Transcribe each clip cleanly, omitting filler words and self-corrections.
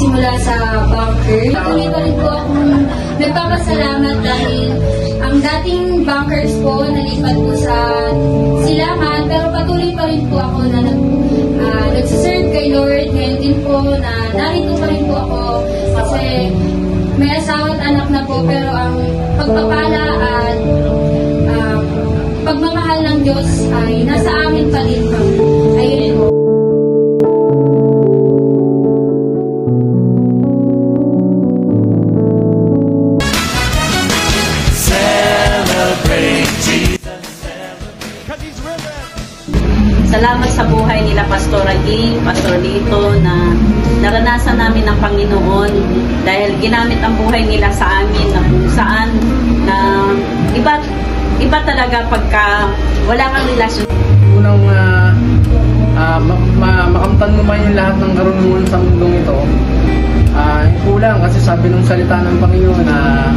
nagsimula sa bunker. Patuloy pa rin po akong nagpapasalamat dahil ang dating bunkers po nalipat po sa Silangan, pero patuloy pa rin po ako na nagsiserve kay Lord. Ngayon din po na narito pa rin po ako kasi may asawa at anak na po, pero ang pagpapala at pagmamahal ng Diyos ay nasa amin pa rin po. Ayun po. Salamat sa buhay nila Pastor Agi, Pastor Lito na naranasan namin ng Panginoon dahil ginamit ang buhay nila sa amin na kung saan na iba talaga pagka wala kang relasyon. Unang makamtan mo man yung lahat ng karunungan sa mundong ito, kulang kasi sabi ng salita ng Panginoon na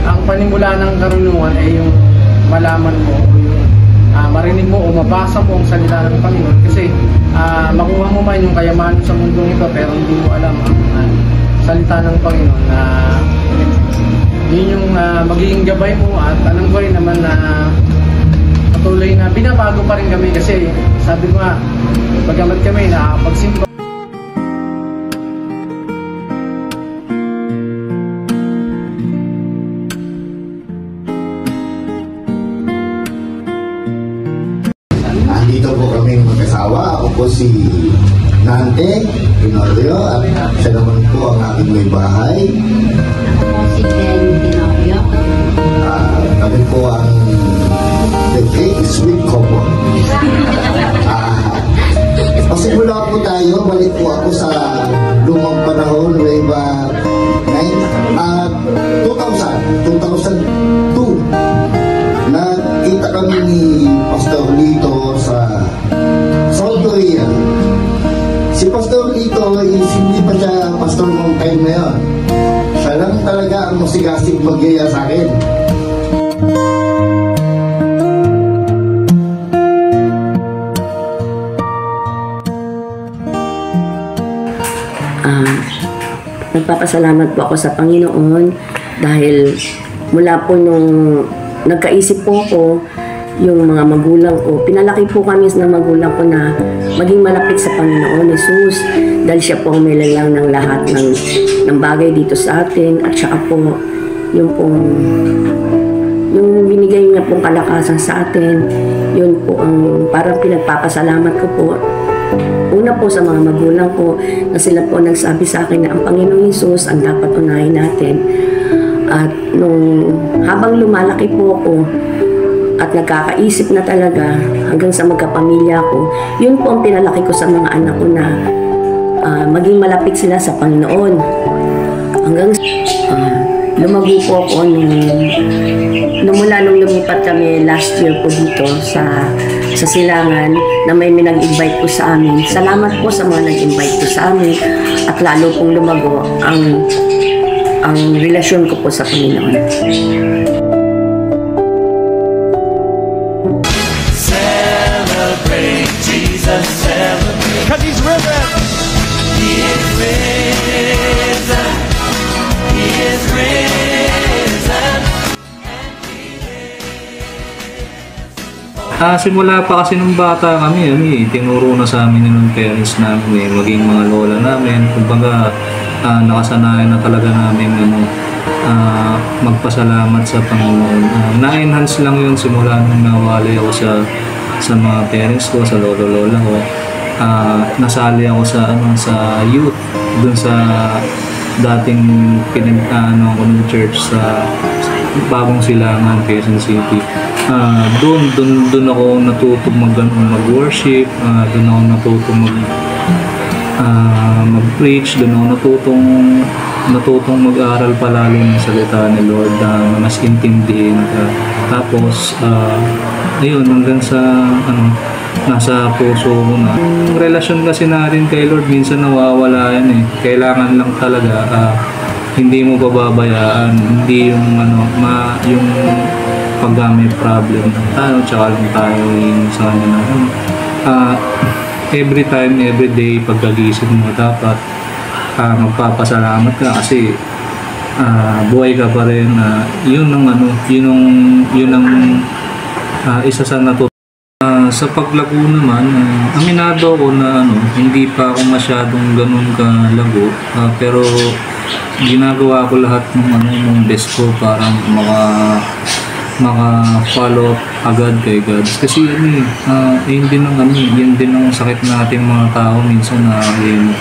ang panimula ng karunungan ay yung malaman mo, marinig mo o mabasa mo ang salita ng Panginoon kasi makuha mo man yung kayamanan sa mundong ito pero hindi mo alam ang salita ng Panginoon na yun yung magiging gabay mo at alam ko rin naman na patuloy na binabago pa rin kami kasi sabi ko nga pagamat kami nakakapagsimba. Dito po kami mag-asawa. Ako po si Nante Pinorio at siya naman po ang aking may bahay. Ako po si Glenn Pinorio. Kami po ang The Great Sweet Couple. Pasimula po tayo, balik po ako sa lumang panahon, way back 2002. Nakita kami ni Pastor Lito sa South Korea. Si Pastor Lito is hindi pa siya pastor noong time na yun. Siya lang talaga ang masigasig magyaya sa akin. Nagpapasalamat po ako sa Panginoon dahil mula po nung nagkaisip po ako, yung mga magulang ko, pinalaki po kami ng magulang ko na maging malapit sa Panginoon Jesus dahil siya po ang may lalang ng lahat ng bagay dito sa atin at saka po yung binigay niya pong kalakasan sa atin, yun po ang parang pinagpapasalamat ko po. Una po sa mga magulang ko na sila po nagsabi sa akin na ang Panginoong Jesus ang dapat unahin natin. At nung habang lumalaki po ako at nagkakaisip na talaga hanggang sa magkapamilya ko, yun po ang pinalaki ko sa mga anak ko na maging malapit sila sa Panginoon. Hanggang lumago po ako nung lumipat kami last year po dito sa Silangan na may nag-invite po sa amin. Salamat po sa mga nag-invite po sa amin at lalo pong lumago ang relasyon ko po sa Panginoon. Celebrate Jesus, celebrate. 'Cause He's risen. He is risen. He is risen. Simula pa kasi nung bata kami, tinuro na sa amin ng parents namin, maging mga lola namin. Kumbaga, nakasanayan na talaga namin magpasalamat sa Panginoon. Na-enhance lang yun simula nung nawali ako sa mga parents ko, sa lolo-lola ko. Nasali ako sa youth, dun sa dating ako ng church sa Bagong Silangan, Quezon City. Doon ako natutong mag-worship, doon ako natutong mag-preach, doon ako natutong mag-aral palalo ng salita ni Lord na mas intindihin ka. Tapos, ayun, hanggang sa nasa puso ko na. Ang relasyon kasi natin kay Lord, minsan nawawala yan eh. Kailangan lang talaga, hindi mo pababayaan, hindi yung yung pag may problem ng tayo, tsaka lang tayo yung sa kanya na every time, every day, pagkagising mo dapat magpapasalamat ka kasi buhay ka pa rin. Yun ang isa sa sa paglago naman, aminado ako na hindi pa ako masyadong ganun kalago, pero ginagawa ko lahat ng best ko para maka-follow up agad kay God. Kasi yun din ang sakit nating mga tao minsan na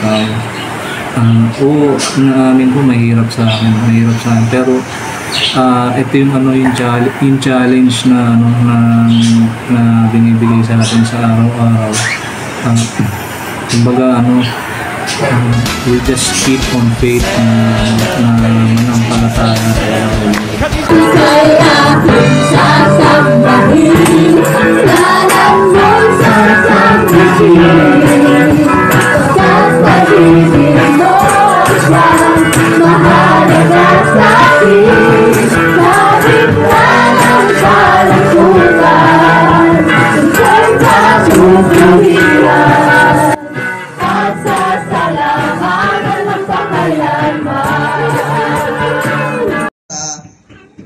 tayo. Oo, naamin ko mahirap sa akin, pero ito yung challenge na binibigay sa atin sa araw-araw. Kumbaga we just keep on faith na manampalataya sa Lord.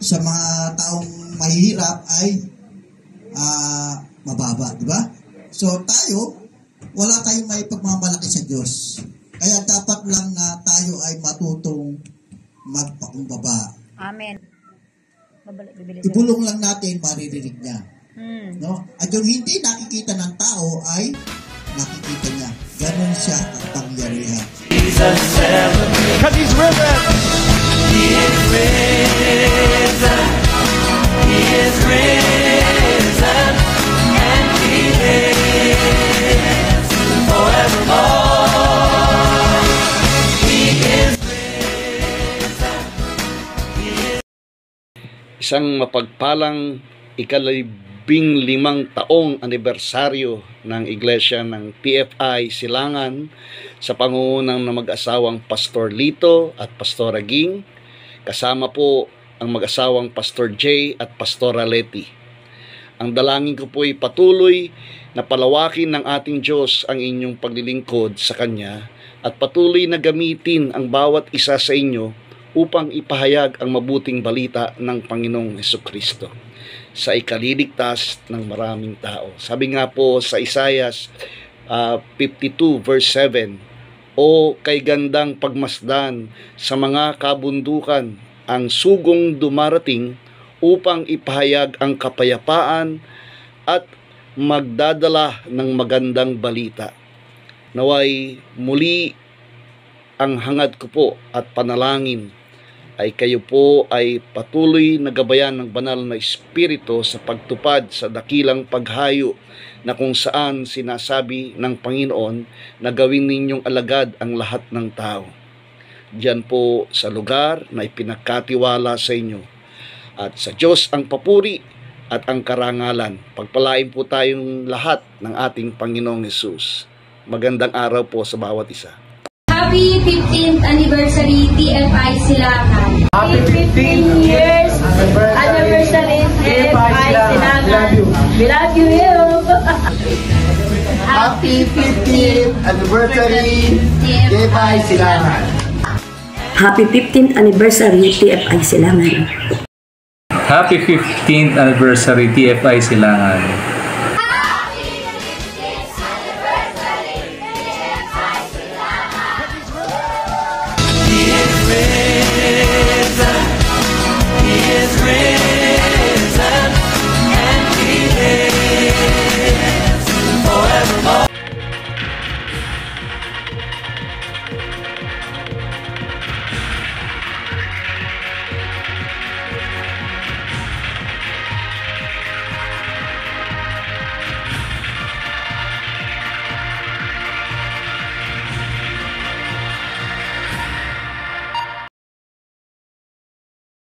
Sa mga taong mahihirap ay mababa, di ba? So tayo, wala tayong may pagmamalaki sa Diyos. Kaya dapat lang na tayo ay matutong magpakumbaba. Amen. Ibulong lang natin, maririnig niya. No? At yung hindi nakikita ng tao ay nakikita niya. Ganon siya ang pangyarihan. Jesus celebrate. 'Cause he's risen. He is risen. He is risen. And he lives forevermore. He is risen. He is... Isang mapagpalang 15 taong anibersaryo ng Iglesia ng PFI Silangan sa pangungunan ng mag-asawang Pastor Lito at Pastora Ging, kasama po ang mag-asawang Pastor Jay at Pastora Letty. Ang dalangin ko po ay patuloy na palawakin ng ating Diyos ang inyong paglilingkod sa Kanya at patuloy na gamitin ang bawat isa sa inyo upang ipahayag ang mabuting balita ng Panginoong Hesukristo sa ikaliligtas ng maraming tao. Sabi nga po sa Isaiah 52 verse 7, "O kay gandang pagmasdan sa mga kabundukan ang sugong dumarating upang ipahayag ang kapayapaan at magdadala ng magandang balita." Naway muli ang hangad ko po at panalangin ay kayo po ay patuloy na gabayan ng banal na Espiritu sa pagtupad sa dakilang paghayo na kung saan sinasabi ng Panginoon na gawin ninyong alagad ang lahat ng tao. Diyan po sa lugar na ipinagkatiwala sa inyo. At sa Diyos ang papuri at ang karangalan. Pagpalain po tayong lahat ng ating Panginoong Hesus. Magandang araw po sa bawat isa. Happy 15th anniversary TFI Silangan. Happy 15 years anniversary TFI Silangan. We love you. Happy 15th anniversary TFI Silangan. Happy 15th anniversary TFI Silangan. Happy 15th anniversary TFI Silangan.